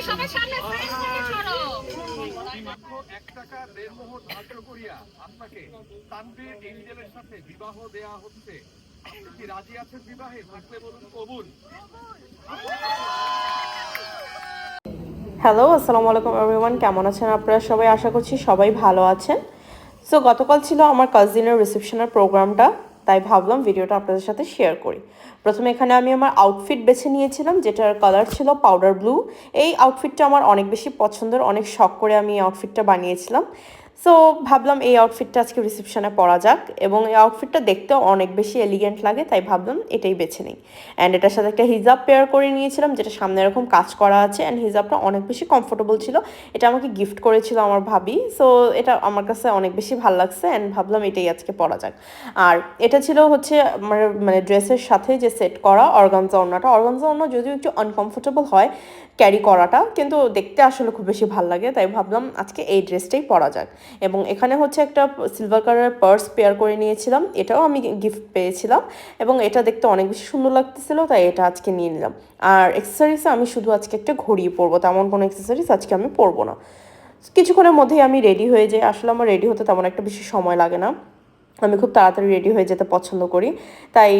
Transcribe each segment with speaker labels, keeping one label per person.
Speaker 1: সবাই সামনে ফ্রেন্ড থেকে ছড়ো।
Speaker 2: মাত্র 1 টাকা 1.5 মুহূর্ত ধার্য করিয়া আপনাকে তানভীর এঞ্জেলের সাথে বিবাহ দেয়া হচ্ছে। আপনি কি রাজি আছেন বিবাহে? থাকলে বলুন কবুল।
Speaker 3: হ্যালো, আসসালামু আলাইকুম এভরিওয়ান। কেমন আছেন আপনারা সবাই? আশা করছি সবাই ভালো আছেন। সো গতকাল ছিল আমার কাজিনের রিসেপশনের প্রোগ্রামটা, তাই ভাবলাম ভিডিওটা আপনাদের সাথে শেয়ার করি। প্রথমে এখানে আমি আমার আউটফিট বেছে নিয়েছিলাম, যেটার কালার ছিল পাউডার ব্লু। এই আউটফিটটা আমার অনেক বেশি পছন্দের, অনেক শখ করে আমি এই আউটফিটটা বানিয়েছিলাম। সো ভাবলাম এই আউটফিটটা আজকে রিসেপশনে পরা যাক, এবং এই আউটফিটটা দেখতেও অনেক বেশি এলিগেন্ট লাগে, তাই ভাবলাম এটাই বেছে নিই। অ্যান্ড এটার সাথে একটা হিজাব পেয়ার করে নিয়েছিলাম, যেটা সামনে এরকম কাজ করা আছে। অ্যান্ড হিজাবটা অনেক বেশি কমফোর্টেবল ছিল, এটা আমাকে গিফট করেছিল আমার ভাবি। সো এটা আমার কাছে অনেক বেশি ভালো লাগছে, অ্যান্ড ভাবলাম এটাই আজকে পরা যাক। আর এটা ছিল হচ্ছে আমার মানে ড্রেসের সাথে যে সেট করা অর্গানজা ওড়নাটা। অর্গানজা ওড়না যদিও একটু আনকমফোর্টেবল হয় ক্যারি করাটা, কিন্তু দেখতে আসলে খুব বেশি ভালো লাগে, তাই ভাবলাম আজকে এই ড্রেসটাই পরা যাক। এবং এখানে হচ্ছে একটা সিলভার কালারের পার্স পেয়ার করে নিয়েছিলাম, এটাও আমি গিফট পেয়েছিলাম, এবং এটা দেখতে অনেক বেশি সুন্দর লাগতেছিল, তাই এটা আজকে নিয়ে নিলাম। আর অ্যাক্সেসরিজে আমি শুধু আজকে একটা ঘড়ি পরবো, তেমন কোনো অ্যাক্সেসরিজ আজকে আমি পরবো না। কিছুক্ষণের মধ্যেই আমি রেডি হয়ে যাই। আসলে আমার রেডি হতে তেমন একটা বেশি সময় লাগে না, আমি খুব তাড়াতাড়ি রেডি হয়ে যেতে পছন্দ করি, তাই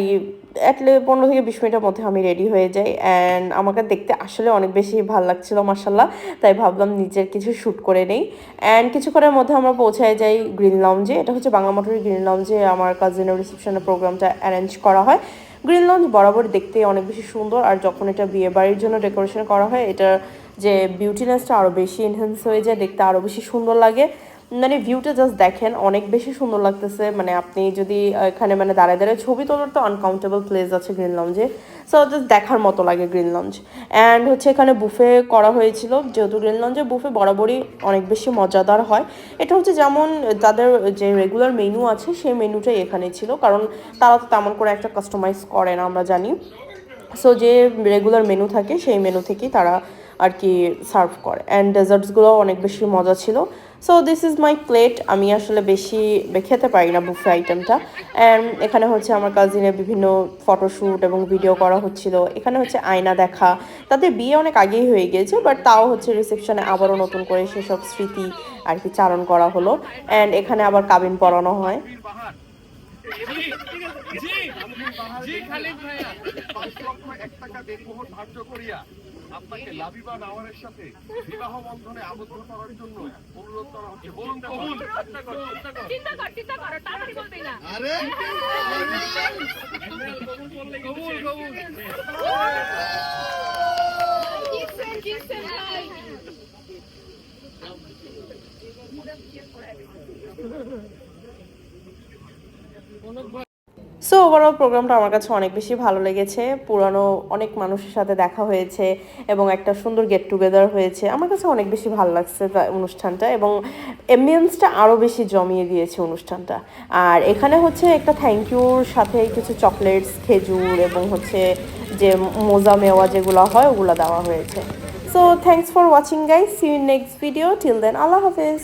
Speaker 3: অ্যাটলিস্ট 15 থেকে 20 মিনিটের মধ্যে আমি রেডি হয়ে যাই। অ্যান্ড আমাকে দেখতে আসলে অনেক বেশি ভালো লাগছিলো মাশাল্লাহ, তাই ভাবলাম নিজের কিছু শ্যুট করে নেই। অ্যান্ড কিছুক্ষণের মধ্যে আমরা পৌঁছায় যাই গ্রিন লাউঞ্জে। এটা হচ্ছে বাংলা মোটরের গ্রিন লাউঞ্জে আমার কাজিনের রিসেপশনের প্রোগ্রামটা অ্যারেঞ্জ করা হয়। গ্রিন লাউঞ্জ বরাবর দেখতে অনেক বেশি সুন্দর, আর যখন এটা বিয়ে বাড়ির জন্য ডেকোরেশন করা হয়, এটার যে বিউটিনেসটা আরও বেশি এনহ্যান্স হয়ে যায়, দেখতে আরও বেশি সুন্দর লাগে। মানে ভিউটা জাস্ট দেখেন, অনেক বেশি সুন্দর লাগতেছে। মানে আপনি যদি এখানে মানে দাঁড়ায় দাঁড়ায় ছবি তোলার তো আনকাউন্টেবল প্লেস আছে গ্রিন লঞ্জে, সো জাস্ট দেখার মতো লাগে গ্রিন লঞ্জ। অ্যান্ড হচ্ছে এখানে বুফে করা হয়েছিল, যেহেতু গ্রিন লঞ্জে বুফে বরাবরই অনেক বেশি মজাদার হয়। এটা হচ্ছে যেমন তাদের যে রেগুলার মেনু আছে সেই মেনুটাই এখানে ছিল, কারণ তারা তো তেমন করে একটা কাস্টমাইজ করে না, আমরা জানি। সো যে রেগুলার মেনু থাকে সেই মেনু থেকেই তারা আর কি সার্ভ করে। অ্যান্ড ডেজার্টসগুলোও অনেক বেশি মজা ছিল। So this is my plate. আমি আসলে বেশি খেতে পারি না বুফে আইটেমটা। অ্যান্ড এখানে হচ্ছে আমার কাজিনের বিভিন্ন ফটোশ্যুট এবং ভিডিও করা হচ্ছিল। এখানে হচ্ছে আয়না দেখা, তাদের বিয়ে অনেক আগেই হয়ে গিয়েছে, বাট তাও হচ্ছে রিসেপশনে আবারও নতুন করে সেসব স্মৃতি আর কি চারণ করা হলো। অ্যান্ড এখানে আবার কাবিন পড়ানো হয়।
Speaker 2: আপনাকে লাবিবা নাওয়ারের সাথে বিবাহ বন্ধনে আবদ্ধ করার জন্য অনুরোধ করা হচ্ছে। বলুন কবুল।
Speaker 1: চিন্তা কর তাড়াতাড়ি বলবি না।
Speaker 2: আরে কবুল বললে কবুল কবুল।
Speaker 3: সো ওভারঅল প্রোগ্রামটা আমার কাছে অনেক বেশি ভালো লেগেছে। পুরানো অনেক মানুষের সাথে দেখা হয়েছে এবং একটা সুন্দর গেট টুগেদার হয়েছে। আমার কাছে অনেক বেশি ভালো লাগছে অনুষ্ঠানটা, এবং অ্যাম্বিয়েন্সটা আরও বেশি জমিয়ে দিয়েছে অনুষ্ঠানটা। আর এখানে হচ্ছে একটা থ্যাংক ইউর সাথে কিছু চকলেটস, খেজুর এবং হচ্ছে যে মোজা মেওয়া যেগুলো হয় ওগুলো দেওয়া হয়েছে। So thanks for watching guys, see you next video, till then আল্লাহ হাফেজ।